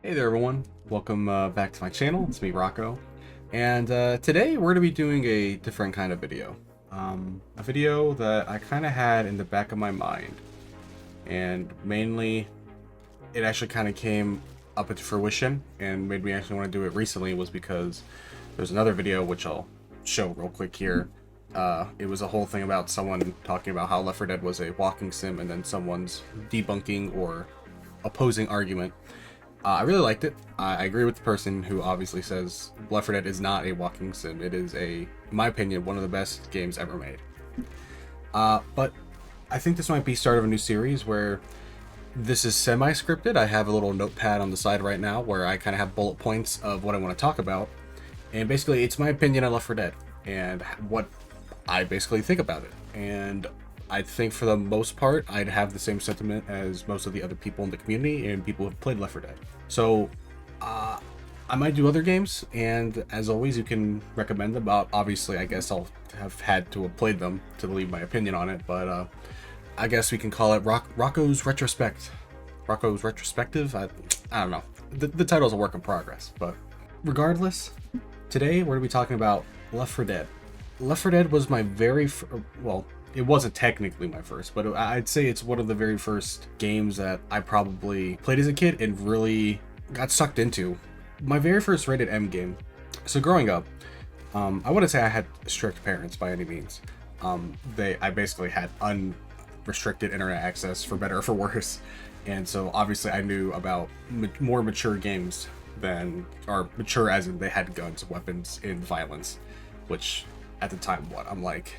Hey there everyone, welcome back to my channel. It's me, Rocco, and today we're going to be doing a different kind of video. A video that I kind of had in the back of my mind, and mainly it actually kind of came up into fruition and made me actually want to do it recently was because there's another video which I'll show real quick here. It was a whole thing about someone talking about how Left 4 Dead was a walking sim, and then someone's debunking or opposing argument. I really liked it. I agree with the person who obviously says Left 4 Dead is not a walking sim. It is in my opinion, one of the best games ever made. But I think this might be start of a new series where this is semi-scripted. I have a little notepad on the side right now where I kind of have bullet points of what I want to talk about. And basically, it's my opinion on Left 4 Dead and what I basically think about it. And I think for the most part, I'd have the same sentiment as most of the other people in the community and people who've played Left 4 Dead. So, I might do other games, and as always, you can recommend them. Obviously, I guess I'll have had to have played them to leave my opinion on it, but I guess we can call it Rocco's Retrospective? I don't know. The title's a work in progress, but regardless, today we're going to be talking about Left 4 Dead. Left 4 Dead was my very well, it wasn't technically my first, but I'd say it's one of the very first games that I probably played as a kid and really got sucked into. My very first rated M game. So growing up, I wouldn't say I had strict parents by any means. I basically had unrestricted internet access, for better or for worse, and so obviously I knew about more mature games than, or mature as in they had guns, weapons, and violence, which at the time, I'm like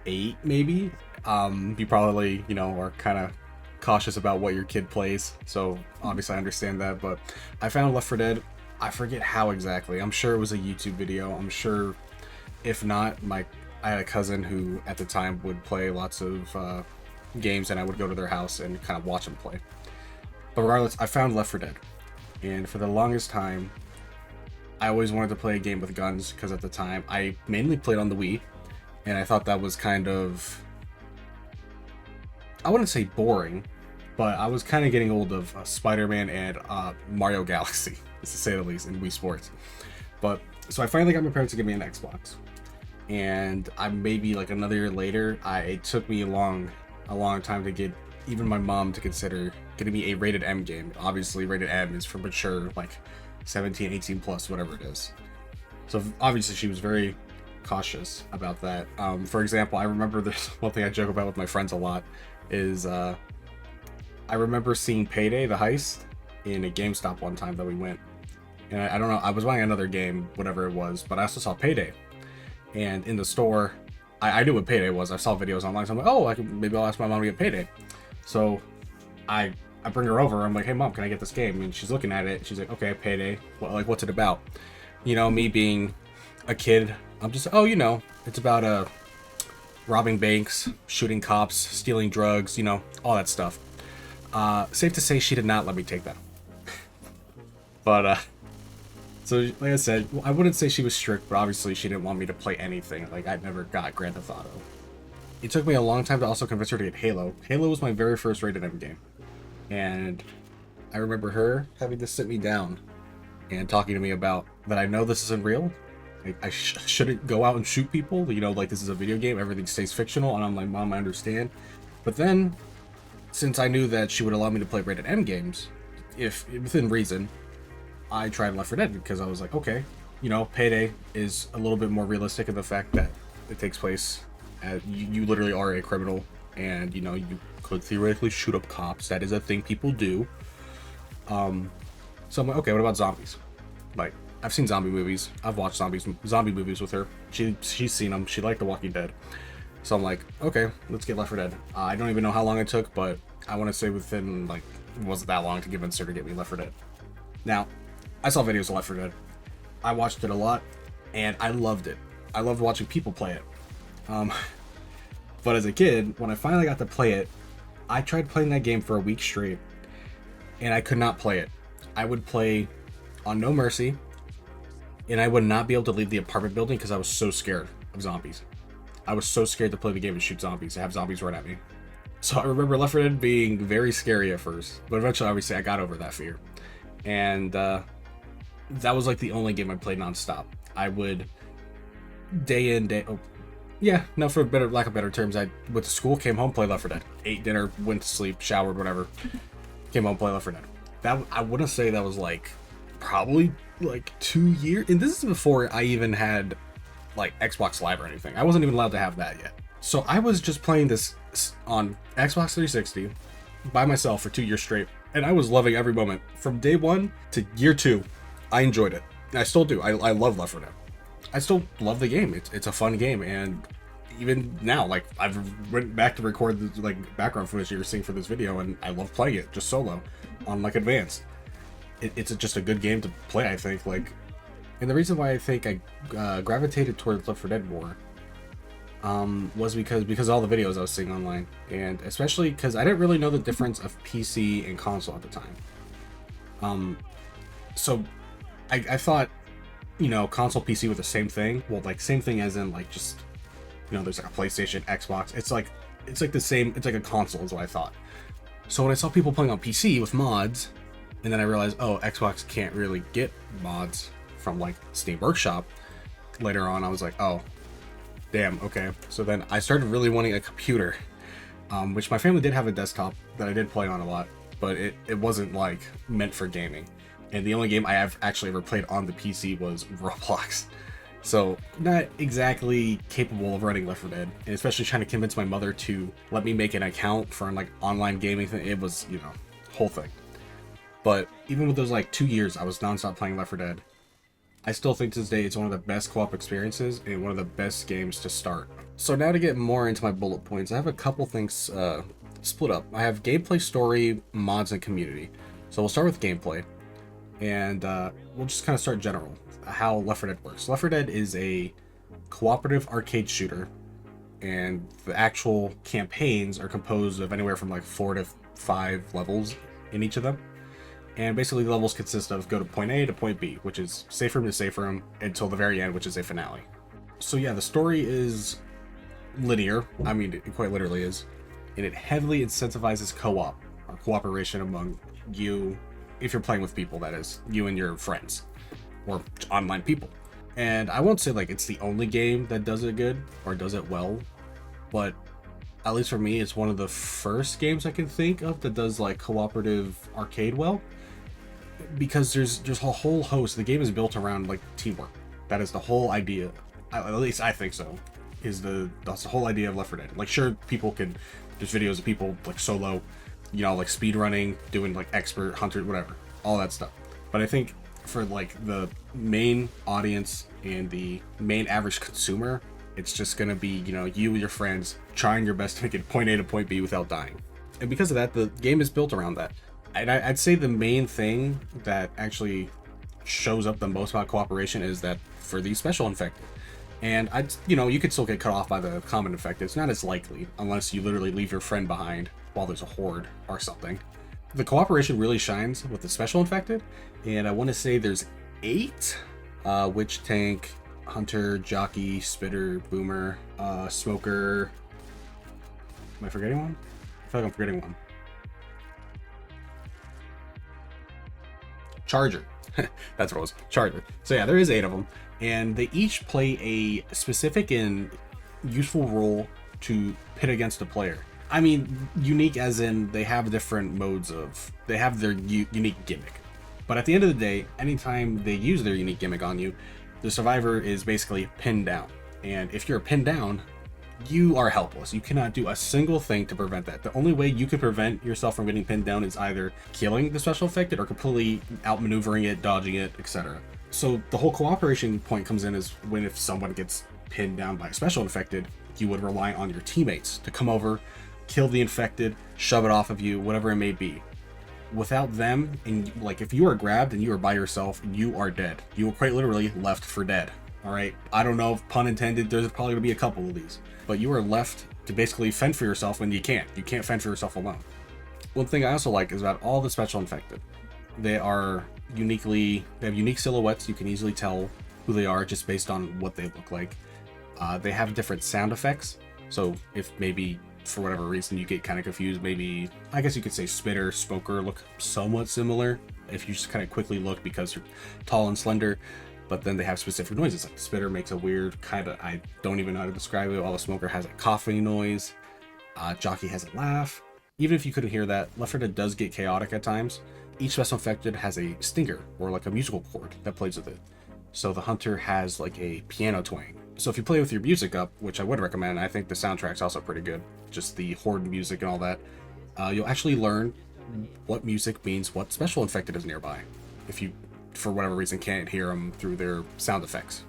8 maybe. You probably, are kind of cautious about what your kid plays, so obviously I understand that. But I found Left 4 Dead, I forget how exactly. I'm sure it was a YouTube video. I'm sure if not, I had a cousin who at the time would play lots of games, and I would go to their house and kind of watch them play. But regardless, I found Left 4 Dead, and for the longest time I always wanted to play a game with guns, because at the time I mainly played on the Wii, and I thought that was kind of, I wouldn't say boring, but I was kind of getting old of Spider-Man and Mario Galaxy, to say the least, in Wii Sports. But so I finally got my parents to give me an Xbox, and I maybe like another year later, it took me a long time to get even my mom to consider getting me a rated M game. Obviously, rated M is for mature, like 17, 18 plus, whatever it is. So obviously she was very cautious about that. For example, I remember there's one thing I joke about with my friends a lot is I remember seeing Payday, the heist, in a GameStop one time that we went. And I don't know, I was buying another game, whatever it was, but I also saw Payday. And in the store, I knew what Payday was. I saw videos online, so I'm like, oh, maybe I'll ask my mom to get Payday. So I bring her over. I'm like, hey mom, can I get this game? And she's looking at it. She's like, okay, Payday. What's it about? Me being a kid, I'm just, it's about robbing banks, shooting cops, stealing drugs, all that stuff. Safe to say, she did not let me take that. But so like I said, I wouldn't say she was strict, but obviously she didn't want me to play anything. Like, I never got Grand Theft Auto. It took me a long time to also convince her to get Halo. Halo was my very first rated M game. And I remember her having to sit me down and talking to me about that. I know this isn't real. I shouldn't go out and shoot people. Like, this is a video game. Everything stays fictional. And I'm like, mom, I understand. But then, since I knew that she would allow me to play rated M games, if within reason, I tried Left 4 Dead because I was like, okay, Payday is a little bit more realistic in the fact that it takes place at, you literally are a criminal, and you could theoretically shoot up cops. That is a thing people do. So I'm like, okay, what about zombies? Like, I've seen zombie movies. I've watched zombie movies with her. She's seen them. She liked The Walking Dead. So I'm like, okay, let's get Left 4 Dead. I don't even know how long it took, but I want to say within, like, it wasn't that long to convince her to get me Left 4 Dead. Now, I saw videos of Left 4 Dead. I watched it a lot, and I loved it. I loved watching people play it. But as a kid, when I finally got to play it, I tried playing that game for a week straight, and I could not play it. I would play on No Mercy, and I would not be able to leave the apartment building because I was so scared of zombies. I was so scared to play the game and shoot zombies, to have zombies run at me. So I remember Left 4 Dead being very scary at first, but eventually, obviously, I got over that fear. and that was like the only game I played nonstop. I would day in day. Oh, yeah, no, for better lack of better terms, I went to school, came home, played Left 4 Dead, ate dinner, went to sleep, showered, whatever, came home, played Left 4 Dead. That I want to say that was like probably like 2 years, and this is before I even had like Xbox Live or anything. I wasn't even allowed to have that yet. So I was just playing this on Xbox 360 by myself for 2 years straight, and I was loving every moment from day one to year two. I enjoyed it. I still do. I love Left 4 Dead. I still love the game. It's a fun game, and even now, like, I've went back to record the like background footage you were seeing for this video, and I love playing it just solo on like advanced. It's just a good game to play, I think. Like, and the reason why I think I gravitated towards Left 4 Dead more was because all the videos I was seeing online, and especially because I didn't really know the difference of PC and console at the time. So I thought, you know, console PC were the same thing. Well, like same thing as in like just, you know, there's like a PlayStation, Xbox. It's like the same. It's like a console is what I thought. So when I saw people playing on PC with mods, and then I realized, oh, Xbox can't really get mods from like Steam Workshop. Later on, I was like, oh, damn, okay. So then I started really wanting a computer, which my family did have a desktop that I did play on a lot, but it wasn't like meant for gaming. And the only game I have actually ever played on the PC was Roblox. So not exactly capable of running Left 4 Dead, and especially trying to convince my mother to let me make an account for like online gaming thing. It was, you know, whole thing. But even with those like 2 years, I was nonstop playing Left 4 Dead. I still think to this day it's one of the best co-op experiences and one of the best games to start. So now to get more into my bullet points, I have a couple things split up. I have gameplay, story, mods, and community. So we'll start with gameplay, and we'll just kind of start general, how Left 4 Dead works. Left 4 Dead is a cooperative arcade shooter, and the actual campaigns are composed of anywhere from like 4 to 5 levels in each of them. And basically the levels consist of go to point A to point B, which is safe room to safe room, until the very end, which is a finale. So yeah, the story is linear. I mean, it quite literally is. And it heavily incentivizes co-op, or cooperation among you, if you're playing with people, that is, you and your friends, or online people. And I won't say like it's the only game that does it good, or does it well, but at least for me, it's one of the first games I can think of that does like cooperative arcade well. Because there's a whole host. The game is built around like teamwork. That is the whole idea. At least I think so. That's the whole idea of Left 4 Dead. Like, sure, people can. There's videos of people like solo, you know, like speed running, doing like expert hunter, whatever, all that stuff. But I think for like the main audience and the main average consumer, it's just gonna be, you know, you and your friends trying your best to make it point A to point B without dying. And because of that, the game is built around that. And I'd say the main thing that actually shows up the most about cooperation is that for the special infected. And you know, you could still get cut off by the common infected. It's not as likely unless you literally leave your friend behind while there's a horde or something. The cooperation really shines with the special infected, and I want to say there's 8: witch, tank, hunter, jockey, spitter, boomer, smoker. Am I forgetting one? I feel like I'm forgetting one. Charger. That's what it was. Charger. So yeah, there is 8 of them, and they each play a specific and useful role to pit against a player. I mean, unique as in they have different modes of, they have their unique gimmick. But at the end of the day, anytime they use their unique gimmick on you, the survivor is basically pinned down. And if you're pinned down, you are helpless. You cannot do a single thing to prevent that. The only way you can prevent yourself from getting pinned down is either killing the special infected or completely outmaneuvering it, dodging it, etc. So the whole cooperation point comes in is when if someone gets pinned down by a special infected, you would rely on your teammates to come over, kill the infected, shove it off of you, whatever it may be. Without them, and like if you are grabbed and you are by yourself, you are dead. You are quite literally left for dead. All right, I don't know if pun intended, there's probably gonna be a couple of these, but you are left to basically fend for yourself when you can't. You can't fend for yourself alone. One thing I also like is about all the special infected. They have unique silhouettes. You can easily tell who they are just based on what they look like. They have different sound effects. So if maybe for whatever reason you get kind of confused, maybe, I guess you could say spitter, smoker look somewhat similar. if you just kind of quickly look because you're tall and slender. But then they have specific noises. Like the spitter makes a weird kind of, I don't even know how to describe it, while the smoker has a coughing noise. Jockey has a laugh. Even if you couldn't hear that, Left 4 Dead does get chaotic at times. Each special infected has a stinger, or like a musical chord that plays with it. So the hunter has like a piano twang. So if you play with your music up, which I would recommend, I think the soundtrack's also pretty good, just the horde music and all that, you'll actually learn what music means what special infected is nearby, if you, for whatever reason, can't hear them through their sound effects.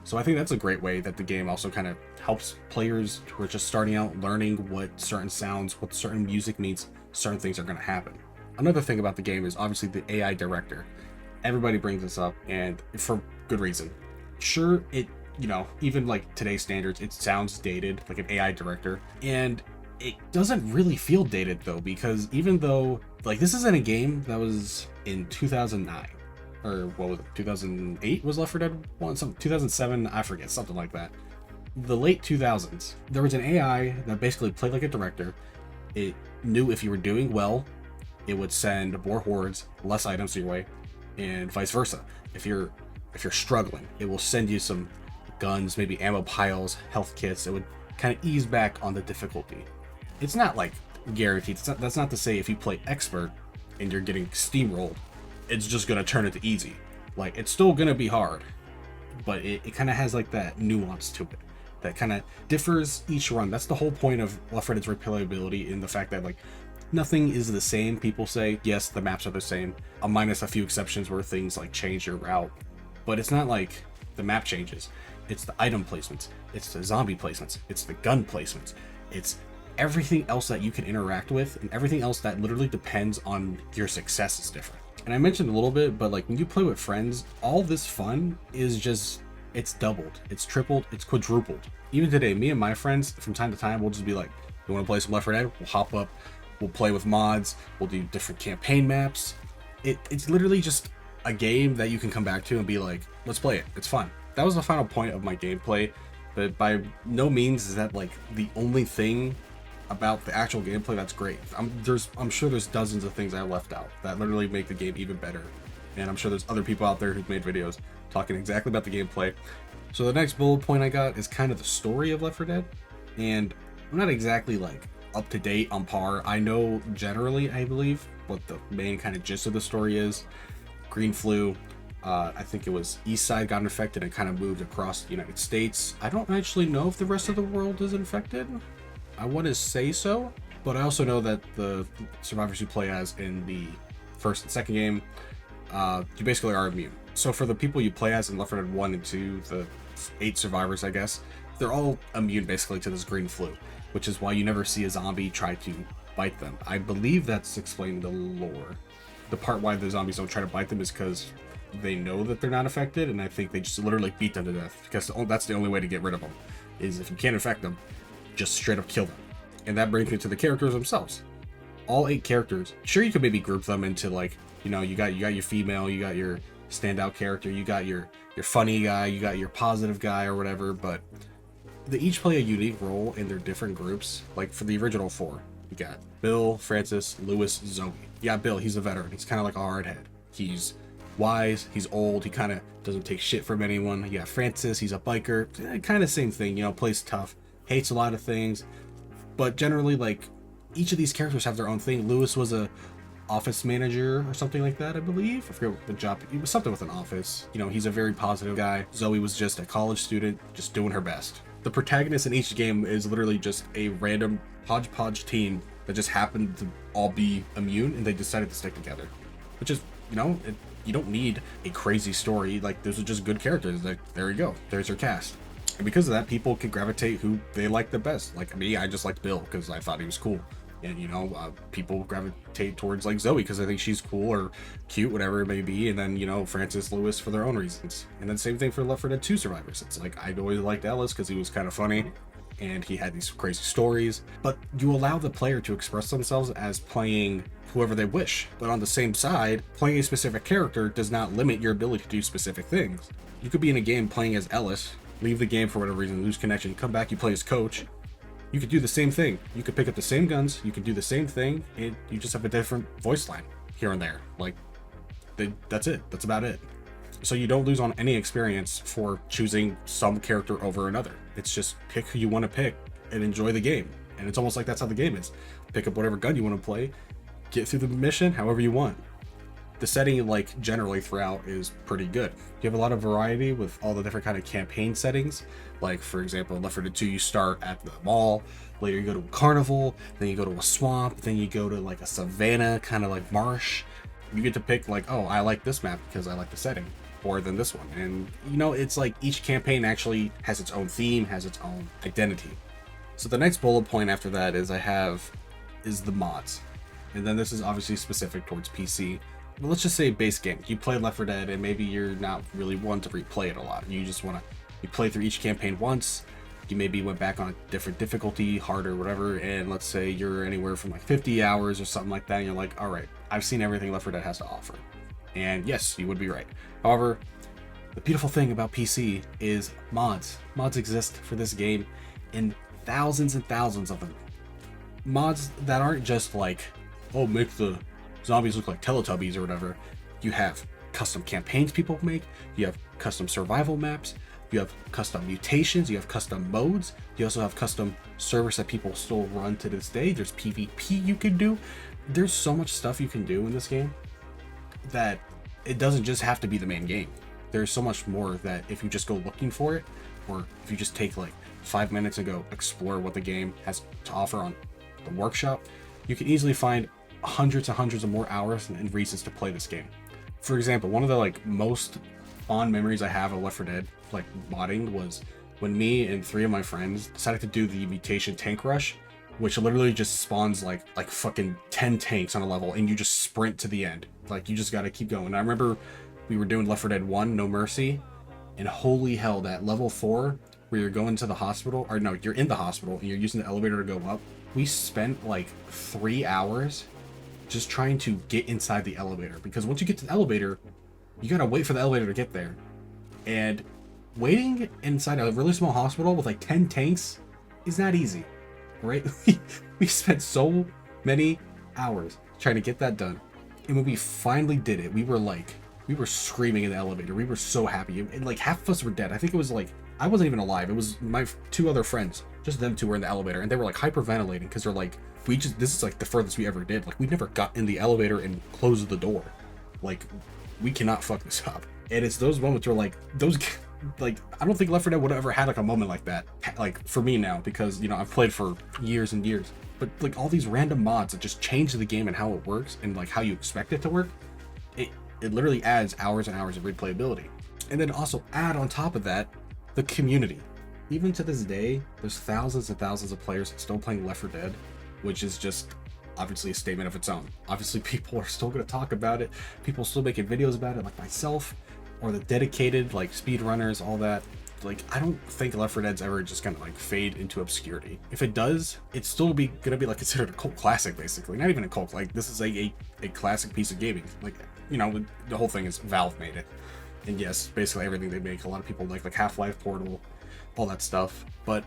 So I think that's a great way that the game also kind of helps players who are just starting out learning what certain sounds, what certain music means, certain things are going to happen. Another thing about the game is obviously the AI director. Everybody brings this up, and for good reason. Sure, it, you know, even like today's standards, it sounds dated, like an AI director, and it doesn't really feel dated though, because even though, like, this isn't a game that was in 2009, or what was it, 2008 was Left 4 Dead 1, some 2007, I forget, something like that. The late 2000s, there was an AI that basically played like a director. It knew if you were doing well, it would send more hordes, less items your way, and vice versa. If you're struggling, it will send you some guns, maybe ammo piles, health kits. It would kind of ease back on the difficulty. It's not like guaranteed. That's not to say if you play expert and you're getting steamrolled, it's just gonna turn it to easy. Like, it's still gonna be hard, but it kind of has like that nuance to it that kind of differs each run. That's the whole point of Left 4 Dead's replayability, in the fact that like nothing is the same. People say yes, the maps are the same, minus a few exceptions where things like change your route, but it's not like the map changes. It's the item placements, it's the zombie placements, it's the gun placements, it's everything else that you can interact with, and everything else that literally depends on your success is different. And I mentioned a little bit, but like when you play with friends, all this fun is just, it's doubled, it's tripled, it's quadrupled. Even today, me and my friends, from time to time, we'll just be like, you want to play some Left 4 Dead? We'll hop up, we'll play with mods, we'll do different campaign maps. It's literally just a game that you can come back to and be like, let's play it, it's fun. That was the final point of my gameplay, but by no means is that like the only thing about the actual gameplay that's great. I'm sure there's dozens of things I left out that literally make the game even better, and I'm sure there's other people out there who've made videos talking exactly about the gameplay. So the next bullet point I got is kind of the story of Left 4 Dead, and I'm not exactly like up to date on par. I know generally, I believe, what the main kind of gist of the story is. Green flu, I think it was East Side got infected and kind of moved across the United States. I don't actually know if the rest of the world is infected. I want to say so, but I also know that the survivors you play as in the first and second game, you basically are immune. So for the people you play as in Left 4 Dead 1 and 2, the 8 survivors, I guess, they're all immune basically to this green flu, which is why you never see a zombie try to bite them. I believe that's explained in the lore. The part why the zombies don't try to bite them is because they know that they're not affected, and I think they just literally beat them to death, because that's the only way to get rid of them, is if you can't infect them, just straight up kill them. And that brings me to the characters themselves. All 8 characters, sure, you could maybe group them into like, you know, you got your female, you got your standout character, you got your funny guy, you got your positive guy or whatever, but they each play a unique role in their different groups. Like for the original 4, you got Bill, Francis, Lewis, Zoe. You got Bill, he's a veteran, he's kind of like a hardhead. He's wise, he's old, he kind of doesn't take shit from anyone. You got Francis, he's a biker, kind of same thing, you know, plays tough, hates a lot of things, but generally, like, each of these characters have their own thing. Lewis was a office manager or something like that, I believe. I forget what the job, it was something with an office. You know, he's a very positive guy. Zoe was just a college student, just doing her best. The protagonist in each game is literally just a random hodgepodge team that just happened to all be immune, and they decided to stick together, which is, you know, you don't need a crazy story. Like, those are just good characters. Like, there you go, there's your cast. And because of that, people can gravitate who they like the best. Like me, I just liked Bill because I thought he was cool. And, you know, people gravitate towards like Zoe because I think she's cool or cute, whatever it may be. And then, you know, Francis, Lewis for their own reasons. And then same thing for Left 4 Dead 2 survivors. It's like, I'd always liked Ellis because he was kind of funny and he had these crazy stories. But you allow the player to express themselves as playing whoever they wish. But on the same side, playing a specific character does not limit your ability to do specific things. You could be in a game playing as Ellis, leave the game for whatever reason, lose connection, come back, you play as coach. You could do the same thing. You could pick up the same guns, you could do the same thing, and you just have a different voice line here and there. Like, that's it. That's about it. So you don't lose on any experience for choosing some character over another. It's just pick who you want to pick and enjoy the game. And it's almost like that's how the game is. Pick up whatever gun you want to play, get through the mission however you want. The setting, like, generally throughout is pretty good. You have a lot of variety with all the different kind of campaign settings. Like, for example, in Left 4 Dead 2, you start at the mall, later you go to a carnival, then you go to a swamp, then you go to like a savanna, kind of like marsh. You get to pick like, oh, I like this map because I like the setting more than this one. And you know, it's like each campaign actually has its own theme, has its own identity. So the next bullet point after that is the mods. And then this is obviously specific towards PC. But let's just say base game. You play Left 4 Dead and maybe you're not really one to replay it a lot. You just you play through each campaign once. You maybe went back on a different difficulty, harder, whatever, and let's say you're anywhere from like 50 hours or something like that, and you're like, all right, I've seen everything Left 4 Dead has to offer. And yes, you would be right. However, the beautiful thing about PC is mods. Mods exist for this game in thousands and thousands of them. Mods that aren't just like, oh, make the zombies look like Teletubbies or whatever. You have custom campaigns people make, you have custom survival maps, you have custom mutations, you have custom modes, you also have custom servers that people still run to this day. There's PvP you can do. There's so much stuff you can do in this game that it doesn't just have to be the main game. There's so much more that if you just go looking for it, or if you just take like 5 minutes and go explore what the game has to offer on the workshop, you can easily find hundreds and hundreds of more hours and reasons to play this game. For example, one of the like most fond memories I have of Left 4 Dead like modding was when me and 3 of my friends decided to do the mutation tank rush, which literally just spawns like fucking 10 tanks on a level and you just sprint to the end. Like you just gotta keep going. I remember we were doing Left 4 Dead 1 No Mercy, and holy hell, that level 4 where you're going to the hospital, or no, you're in the hospital and you're using the elevator to go up. We spent like 3 hours just trying to get inside the elevator, because once you get to the elevator, you gotta wait for the elevator to get there. And waiting inside a really small hospital with like 10 tanks is not easy, right? We spent so many hours trying to get that done. And when we finally did it, we were screaming in the elevator. We were so happy. And like half of us were dead. I think it was like, I wasn't even alive. It was my 2 other friends, just them 2 were in the elevator, and they were like hyperventilating because they're like, this is like the furthest we ever did. Like we never got in the elevator and closed the door. Like we cannot fuck this up. And it's those moments where like I don't think Left 4 Dead would have ever had like a moment like that, like for me now, because you know I've played for years and years. But like all these random mods that just change the game and how it works and like how you expect it to work, it literally adds hours and hours of replayability. And then also add on top of that the community. Even to this day, there's thousands and thousands of players still playing Left 4 Dead, which is just obviously a statement of its own. Obviously people are still going to talk about it. People are still making videos about it, like myself, or the dedicated like speedrunners, all that. Like I don't think Left 4 Dead's ever just gonna like fade into obscurity. If it does, it's still gonna be like considered a cult classic, basically. Not even a cult, like this is a classic piece of gaming. Like, you know, the whole thing is Valve made it, and yes, basically everything they make, a lot of people like Half-Life, Portal, all that stuff. But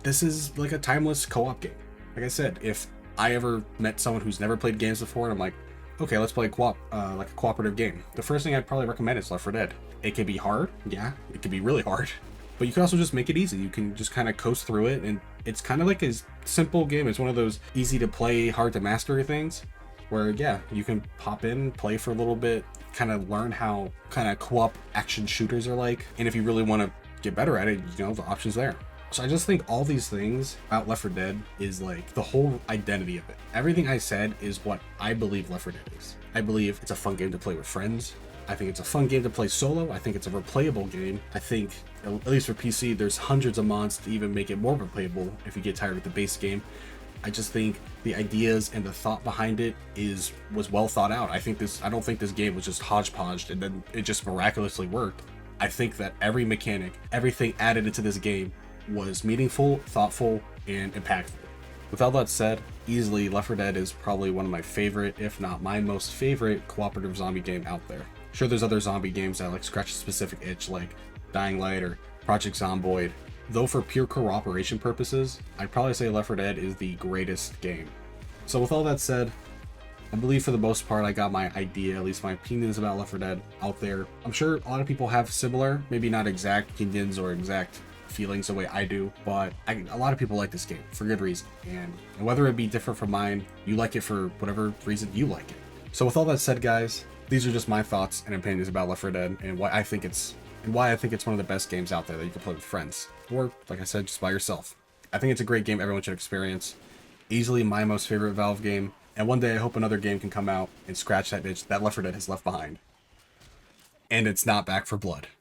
this is like a timeless co-op game. Like I said, if I ever met someone who's never played games before and I'm like, okay, let's play a cooperative game, the first thing I'd probably recommend is Left 4 Dead. It can be hard, yeah, it can be really hard, but you can also just make it easy. You can just kind of coast through it, and it's kind of like a simple game. It's one of those easy to play, hard to master things, where yeah, you can pop in, play for a little bit, kind of learn how kind of co-op action shooters are like, and if you really want to get better at it, you know, the option's there. So I just think all these things about Left 4 Dead is like the whole identity of it. Everything I said is what I believe Left 4 Dead is. I believe it's a fun game to play with friends. I think it's a fun game to play solo. I think it's a replayable game. I think, at least for PC, there's hundreds of mods to even make it more replayable if you get tired of the base game. I just think the ideas and the thought behind it was well thought out. I don't think this game was just hodgepodged and then it just miraculously worked. I think that every mechanic, everything added into this game was meaningful, thoughtful, and impactful. With all that said, easily Left 4 Dead is probably one of my favorite, if not my most favorite, cooperative zombie game out there. Sure, there's other zombie games that like scratch a specific itch, like Dying Light or Project Zomboid. Though for pure cooperation purposes, I'd probably say Left 4 Dead is the greatest game. So with all that said, I believe for the most part I got my idea, at least my opinions about Left 4 Dead out there. I'm sure a lot of people have similar, maybe not exact opinions or exact feelings the way I do, but a lot of people like this game for good reason. And whether it be different from mine, you like it for whatever reason you like it. So with all that said, guys, these are just my thoughts and opinions about Left 4 Dead and why I think it's one of the best games out there that you can play with friends, or like I said, just by yourself. I think it's a great game everyone should experience. Easily my most favorite Valve game, and one day I hope another game can come out and scratch that itch that Left 4 Dead has left behind. And it's not Back 4 Blood.